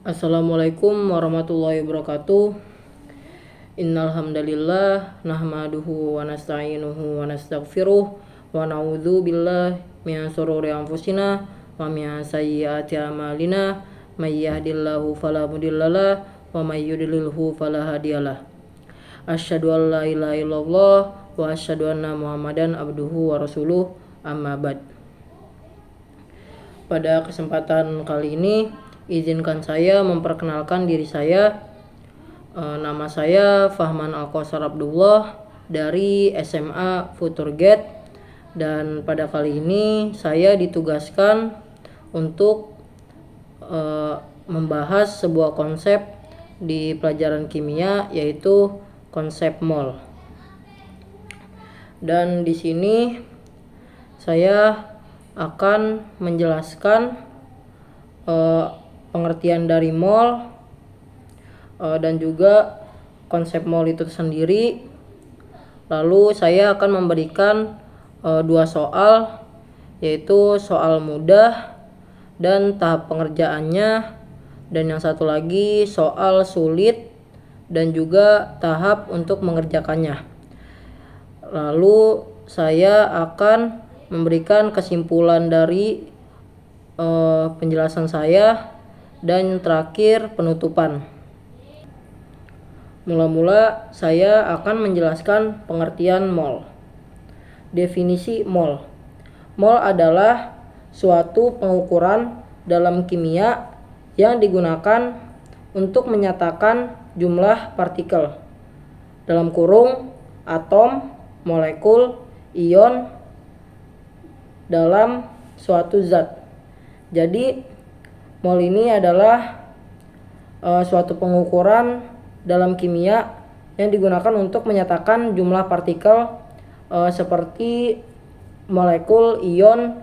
Assalamualaikum warahmatullahi wabarakatuh. Innal hamdalillah nahmaduhu wa nasta'inuhu wa nastaghfiruh wa na'udzu billahi min shururi anfusina wa min sayyiati a'malina. May yahdihillahu fala mudhillalah wa may yudlilhu fala hadiyalah. Asyhadu an la ilaha illallah wa asyhadu anna Muhammadan abduhu wa rasuluh. Amma ba'd. Pada kesempatan kali ini, izinkan saya memperkenalkan diri saya. Nama saya Fahman Alkosar Abdullah dari SMA Futurgate, dan pada kali ini saya ditugaskan untuk membahas sebuah konsep di pelajaran kimia, yaitu konsep mol. Dan di sini saya akan menjelaskan pengertian dari mol dan juga konsep mol itu sendiri. Lalu saya akan memberikan dua soal, yaitu soal mudah dan tahap pengerjaannya, dan yang satu lagi soal sulit dan juga tahap untuk mengerjakannya. Lalu saya akan memberikan kesimpulan dari penjelasan saya, dan terakhir penutupan. Mula-mula saya akan menjelaskan pengertian mol. Definisi mol. Mol adalah suatu pengukuran dalam kimia yang digunakan untuk menyatakan jumlah partikel dalam kurung atom, molekul, ion dalam suatu zat. Jadi mol ini adalah suatu pengukuran dalam kimia yang digunakan untuk menyatakan jumlah partikel seperti molekul, ion,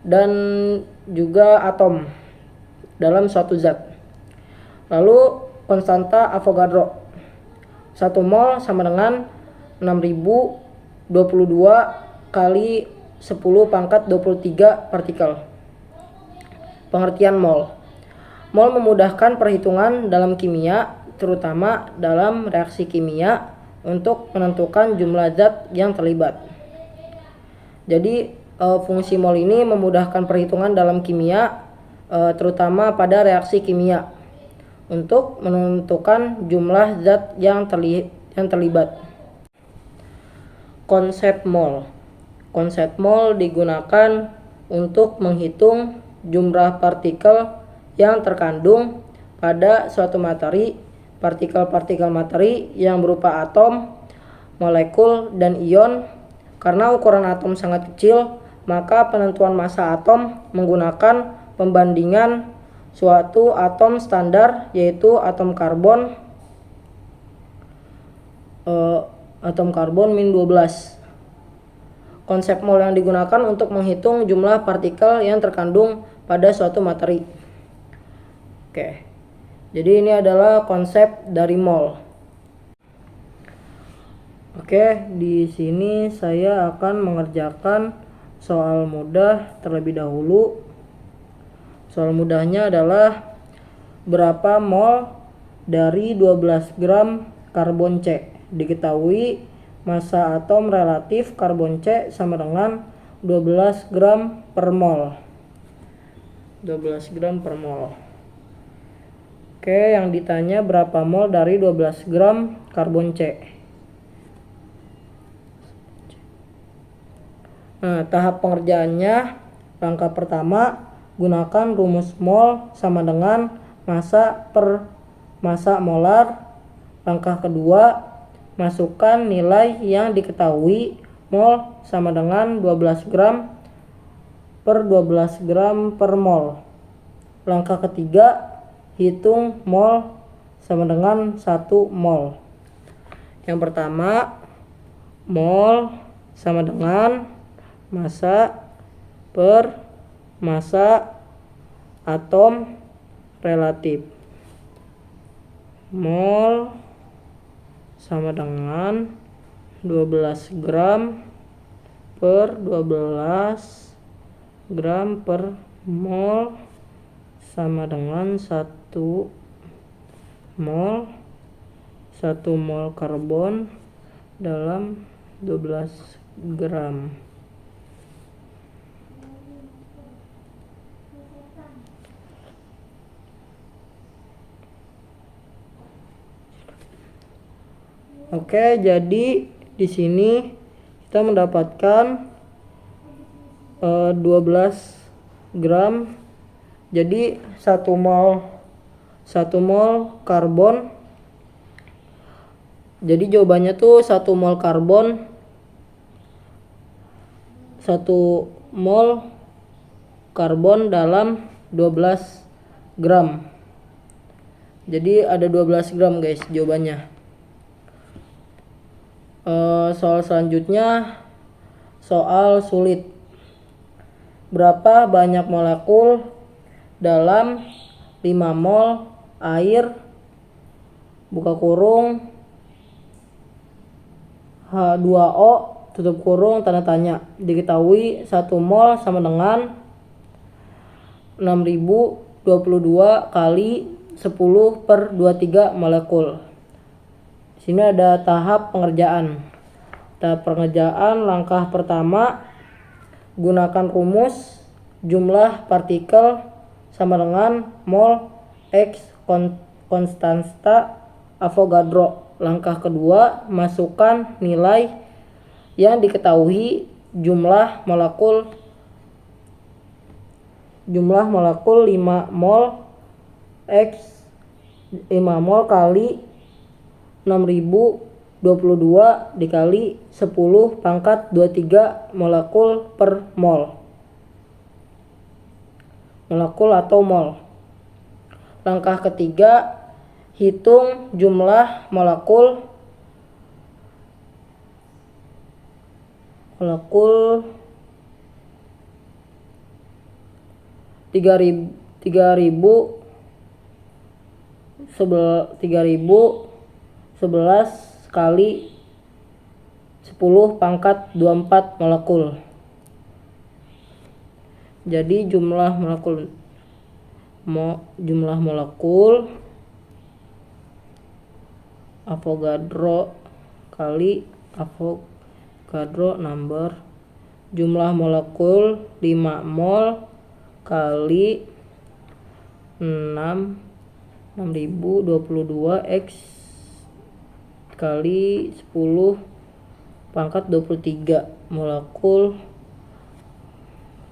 dan juga atom dalam suatu zat. Lalu konstanta Avogadro. 1 mol sama dengan 6022 kali 10 pangkat 23 partikel. Pengertian mol. Mol memudahkan perhitungan dalam kimia, terutama dalam reaksi kimia, untuk menentukan jumlah zat yang terlibat. Jadi fungsi mol ini memudahkan perhitungan dalam kimia, terutama pada reaksi kimia, untuk menentukan jumlah zat yang terlibat. Konsep mol. Konsep mol digunakan untuk menghitung jumlah partikel yang terkandung pada suatu materi. Partikel-partikel materi yang berupa atom, molekul, dan ion. Karena ukuran atom sangat kecil, maka penentuan massa atom menggunakan pembandingan suatu atom standar, yaitu atom karbon min 12. Konsep mol yang digunakan untuk menghitung jumlah partikel yang terkandung pada suatu materi. Oke. Jadi ini adalah konsep dari mol. Oke, di sini saya akan mengerjakan soal mudah terlebih dahulu. Soal mudahnya adalah berapa mol dari 12 gram karbon C. Diketahui massa atom relatif karbon C sama dengan 12 gram per mol. 12 gram per mol. Oke, yang ditanya berapa mol dari 12 gram karbon C. Nah, tahap pengerjaannya, langkah pertama, gunakan rumus mol sama dengan massa per massa molar. Langkah kedua, masukkan nilai yang diketahui. Mol sama dengan 12 gram per 12 gram per mol. Langkah ketiga, hitung mol sama dengan 1 mol. Yang pertama, mol sama dengan massa per massa atom relatif. Mol sama dengan 12 gram per 12 gram per mol sama dengan 1 mol karbon dalam 12 gram. Oke, jadi di sini kita mendapatkan 12 gram. Jadi 1 mol karbon. Jadi jawabannya tuh 1 mol karbon 1 mol karbon dalam 12 gram. Jadi ada 12 gram guys jawabannya. Soal selanjutnya soal sulit. Berapa banyak molekul dalam 5 mol air buka kurung H2O tutup kurung tanda tanya. Diketahui 1 mol sama dengan 6022 kali 10/23 molekul. Sini ada tahap pengerjaan. Tahap pengerjaan langkah pertama, gunakan rumus jumlah partikel sama dengan mol X konstanta Avogadro. Langkah kedua, masukkan nilai yang diketahui jumlah molekul 5 mol X 5 mol kali 6022 dikali 10⁻23 molekul per mol. Molekul atau mol. Langkah ketiga, hitung jumlah molekul 3011 kali 10⁻24 molekul. Jadi jumlah molekul Avogadro kali Avogadro number. Jumlah molekul 5 mol kali 6022 X kali 10⁻23 molekul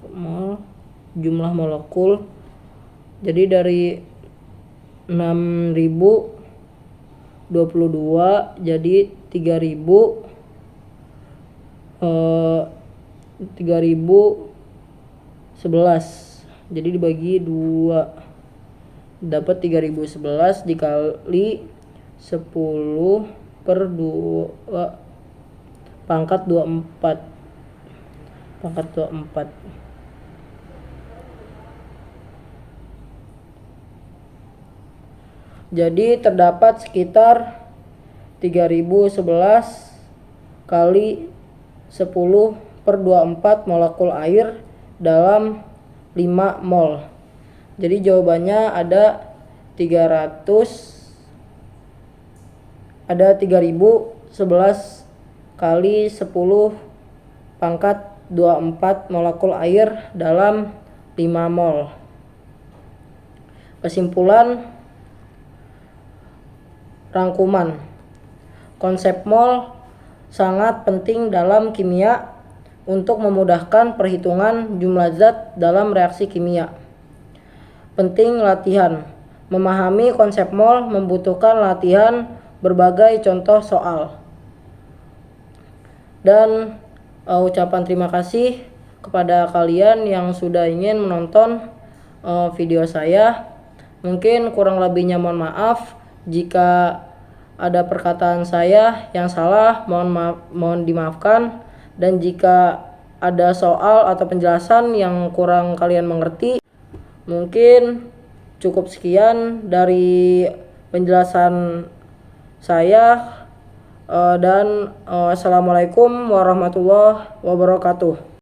mol. Jumlah molekul jadi dari 6022 jadi 3011. Jadi dibagi 2 dapat 3011 dikali 10/24. Jadi terdapat sekitar 3011 kali 10/24 molekul air dalam 5 mol. Jadi jawabannya ada 3011 kali 10⁻24 molekul air dalam 5 mol. Kesimpulan rangkuman. Konsep mol sangat penting dalam kimia untuk memudahkan perhitungan jumlah zat dalam reaksi kimia. Penting latihan. Memahami konsep mol membutuhkan latihan berbagai contoh soal. Dan ucapan terima kasih kepada kalian yang sudah ingin menonton video saya. Mungkin kurang lebihnya mohon maaf. Jika ada perkataan saya yang salah, mohon dimaafkan. Dan jika ada soal atau penjelasan yang kurang kalian mengerti, mungkin cukup sekian dari penjelasan saya. Dan assalamualaikum warahmatullahi wabarakatuh.